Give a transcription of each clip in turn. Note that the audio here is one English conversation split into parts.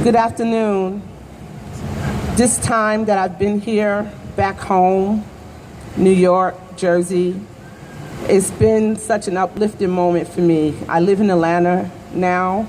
Good afternoon. This time that I've been here, back home, New York, Jersey, it's been such an uplifting moment for me. I live in Atlanta now,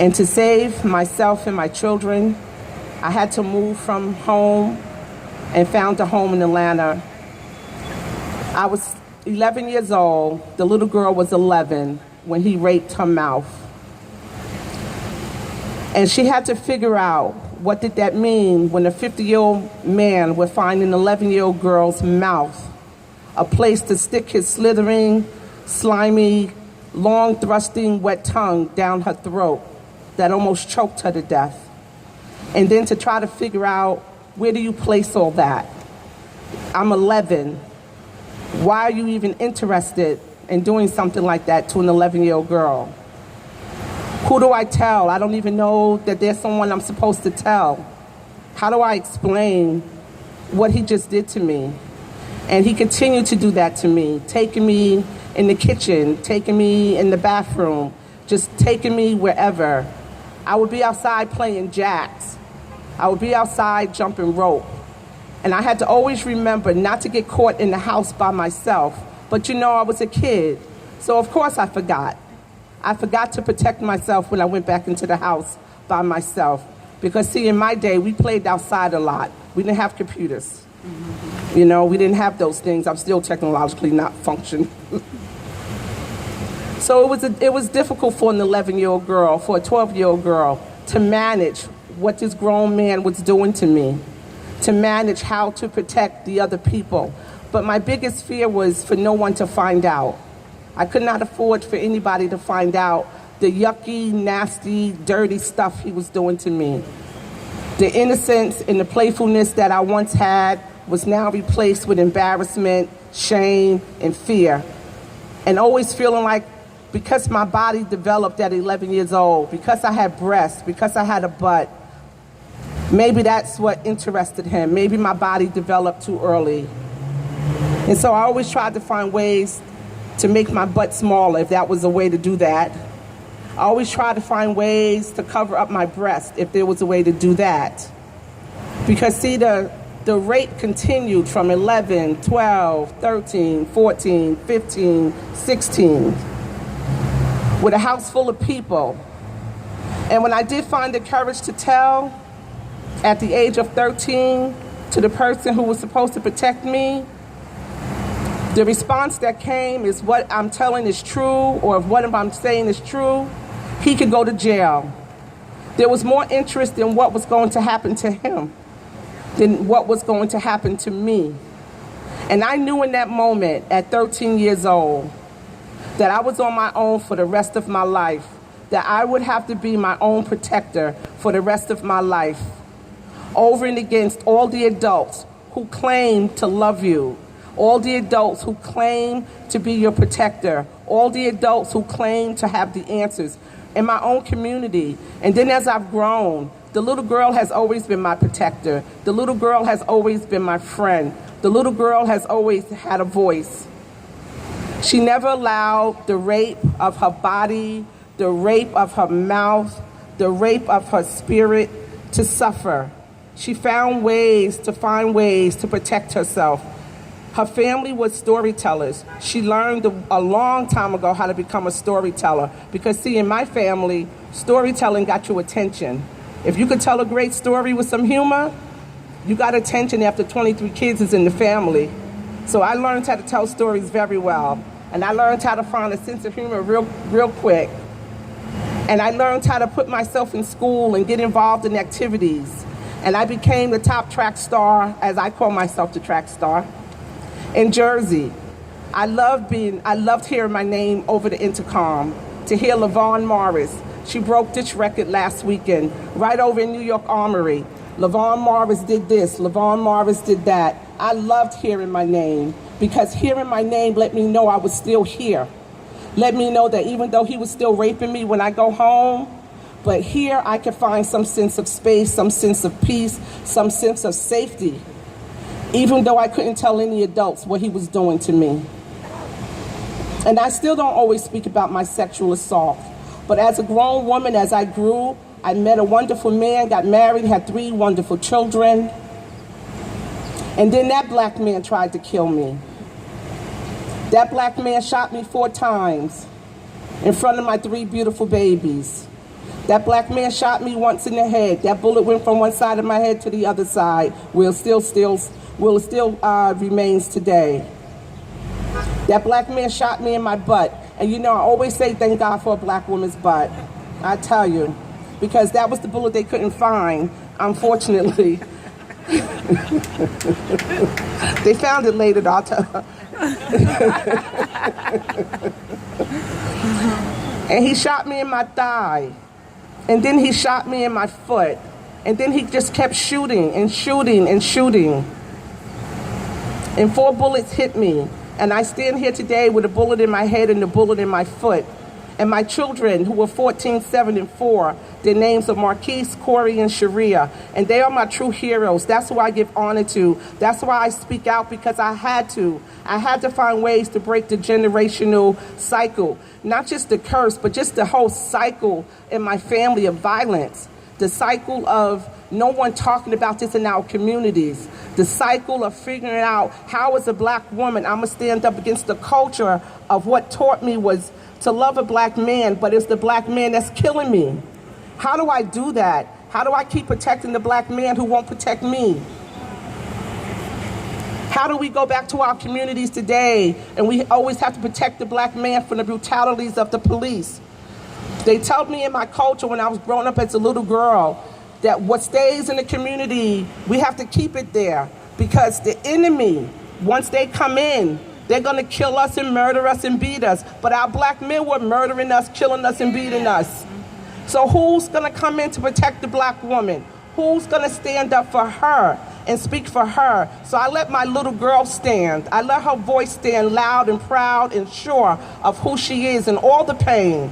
and to save myself and my children, I had to move from home and found a home in Atlanta. I was 11 years old. The little girl was 11 when he raped her mouth. And she had to figure out what did that mean when a 50-year-old man would find an 11-year-old girl's mouth a place to stick his slithering, slimy, long thrusting, wet tongue down her throat that almost choked her to death. And then to try to figure out, where do you place all that? I'm 11. Why are you even interested in doing something like that to an 11-year-old girl? Who do I tell? I don't even know that there's someone I'm supposed to tell. How do I explain what he just did to me? And he continued to do that to me, taking me in the kitchen, taking me in the bathroom, just taking me wherever. I would be outside playing jacks. I would be outside jumping rope. And I had to always remember not to get caught in the house by myself. But I was a kid, so of course I forgot. I forgot to protect myself when I went back into the house by myself. Because see, in my day, we played outside a lot. We didn't have computers. We didn't have those things. I'm still technologically not functioning. So it was difficult for an 11-year-old girl, for a 12-year-old girl, to manage what this grown man was doing to me, to manage how to protect the other people. But my biggest fear was for no one to find out. I could not afford for anybody to find out the yucky, nasty, dirty stuff he was doing to me. The innocence and the playfulness that I once had was now replaced with embarrassment, shame, and fear. And always feeling like, because my body developed at 11 years old, because I had breasts, because I had a butt, maybe that's what interested him. Maybe my body developed too early. And so I always tried to find ways to make my butt smaller, if that was a way to do that. I always tried to find ways to cover up my breast, if there was a way to do that. Because see, the rape continued from 11, 12, 13, 14, 15, 16, with a house full of people. And when I did find the courage to tell, at the age of 13, to the person who was supposed to protect me, the response that came is, what I'm telling is true, or if what I'm saying is true, he could go to jail. There was more interest in what was going to happen to him than what was going to happen to me. And I knew in that moment, at 13 years old, that I was on my own for the rest of my life, that I would have to be my own protector for the rest of my life, over and against all the adults who claim to love you, all the adults who claim to be your protector, all the adults who claim to have the answers in my own community. And then as I've grown, the little girl has always been my protector. The little girl has always been my friend. The little girl has always had a voice. She never allowed the rape of her body, the rape of her mouth, the rape of her spirit to suffer. She found ways to protect herself. Her family was storytellers. She learned a long time ago how to become a storyteller. Because see, in my family, storytelling got you attention. If you could tell a great story with some humor, you got attention after 23 kids is in the family. So I learned how to tell stories very well. And I learned how to find a sense of humor real quick. And I learned how to put myself in school and get involved in activities. And I became the top track star, as I call myself, the track star, in Jersey. I loved hearing my name over the intercom, to hear LaVon Morris. She broke this record last weekend, right over in New York Armory. LaVon Morris did this, LaVon Morris did that. I loved hearing my name, because hearing my name let me know I was still here. Let me know that even though he was still raping me when I go home, but here I could find some sense of space, some sense of peace, some sense of safety, even though I couldn't tell any adults what he was doing to me. And I still don't always speak about my sexual assault, but as a grown woman, as I grew, I met a wonderful man, got married, had 3 wonderful children. And then that black man tried to kill me. That black man shot me 4 times in front of my 3 beautiful babies. That black man shot me once in the head. That bullet went from one side of my head to the other side, where it still remains today. That black man shot me in my butt. And you know, I always say thank God for a black woman's butt. I tell you, because that was the bullet they couldn't find, unfortunately. They found it later, though, I'll tell. And he shot me in my thigh. And then he shot me in my foot. And then he just kept shooting and shooting and shooting. And 4 bullets hit me. And I stand here today with a bullet in my head and a bullet in my foot. And my children, who were 14, 7, and 4, their names are Marquise, Corey, and Sharia. And they are my true heroes. That's who I give honor to. That's why I speak out, because I had to. I had to find ways to break the generational cycle. Not just the curse, but just the whole cycle in my family of violence. The cycle of no one talking about this in our communities. The cycle of figuring out how, as a black woman, I'm going to stand up against the culture of what taught me was to love a black man, but it's the black man that's killing me. How do I do that? How do I keep protecting the black man who won't protect me? How do we go back to our communities today and we always have to protect the black man from the brutalities of the police? They told me in my culture when I was growing up as a little girl that what stays in the community, we have to keep it there, because the enemy, once they come in, they're gonna kill us and murder us and beat us. But our black men were murdering us, killing us, and beating us. So who's gonna come in to protect the black woman? Who's gonna stand up for her and speak for her? So I let my little girl stand. I let her voice stand loud and proud and sure of who she is, and all the pain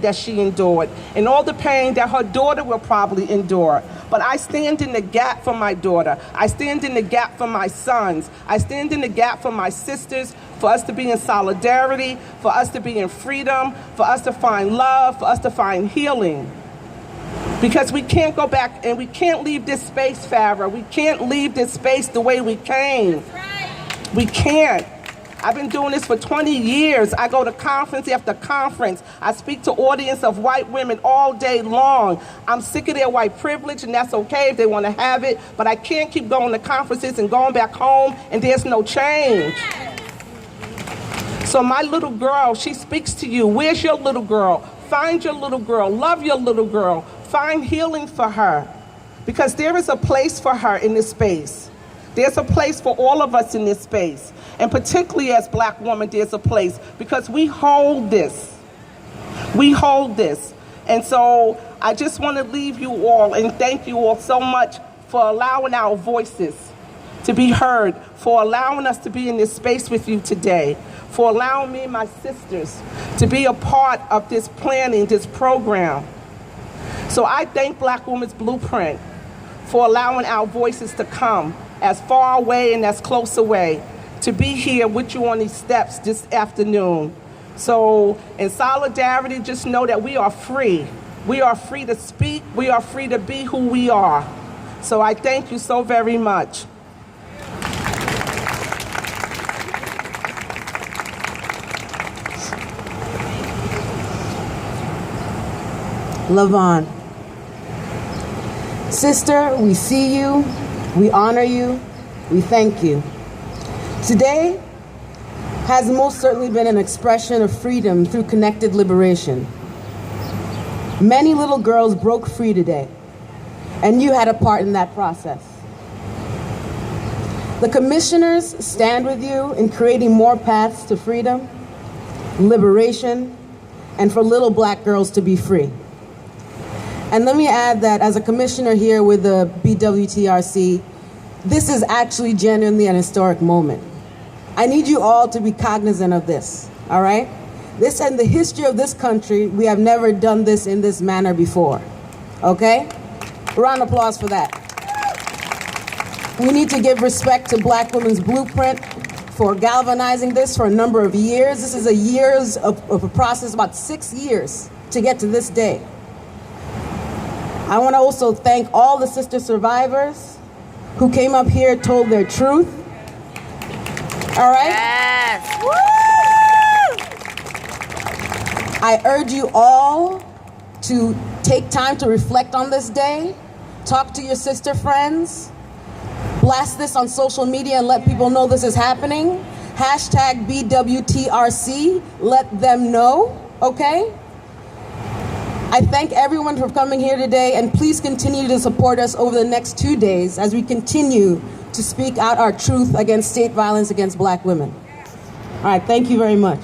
that she endured, and all the pain that her daughter will probably endure. But I stand in the gap for my daughter. I stand in the gap for my sons. I stand in the gap for my sisters, for us to be in solidarity, for us to be in freedom, for us to find love, for us to find healing. Because we can't go back, and we can't leave this space, Farrah. We can't leave this space the way we came. That's right. We can't. I've been doing this for 20 years. I go to conference after conference. I speak to audience of white women all day long. I'm sick of their white privilege, and that's okay if they want to have it, but I can't keep going to conferences and going back home, and there's no change. So my little girl, she speaks to you. Where's your little girl? Find your little girl. Love your little girl. Find healing for her, because there is a place for her in this space. There's a place for all of us in this space. And particularly as black women, there's a place, because we hold this. We hold this. And so I just want to leave you all and thank you all so much for allowing our voices to be heard, for allowing us to be in this space with you today, for allowing me and my sisters to be a part of this planning, this program. So I thank Black Women's Blueprint for allowing our voices to come as far away and as close away, to be here with you on these steps this afternoon. So in solidarity, just know that we are free. We are free to speak. We are free to be who we are. So I thank you so very much. LaVon. Sister, we see you, we honor you, we thank you. Today has most certainly been an expression of freedom through connected liberation. Many little girls broke free today, and you had a part in that process. The commissioners stand with you in creating more paths to freedom, liberation, and for little black girls to be free. And let me add that as a commissioner here with the BWTRC, this is actually genuinely an historic moment. I need you all to be cognizant of this, all right? This, in the history of this country, we have never done this in this manner before, okay? Round of applause for that. We need to give respect to Black Women's Blueprint for galvanizing this for a number of years. This is a process, about 6 years to get to this day. I want to also thank all the sister survivors who came up here, told their truth. All right? Yes. Woo! I urge you all to take time to reflect on this day, talk to your sister friends, blast this on social media and let people know this is happening. Hashtag BWTRC, let them know, okay? I thank everyone for coming here today, and please continue to support us over the next 2 days as we continue to speak out our truth against state violence against Black women. All right, thank you very much.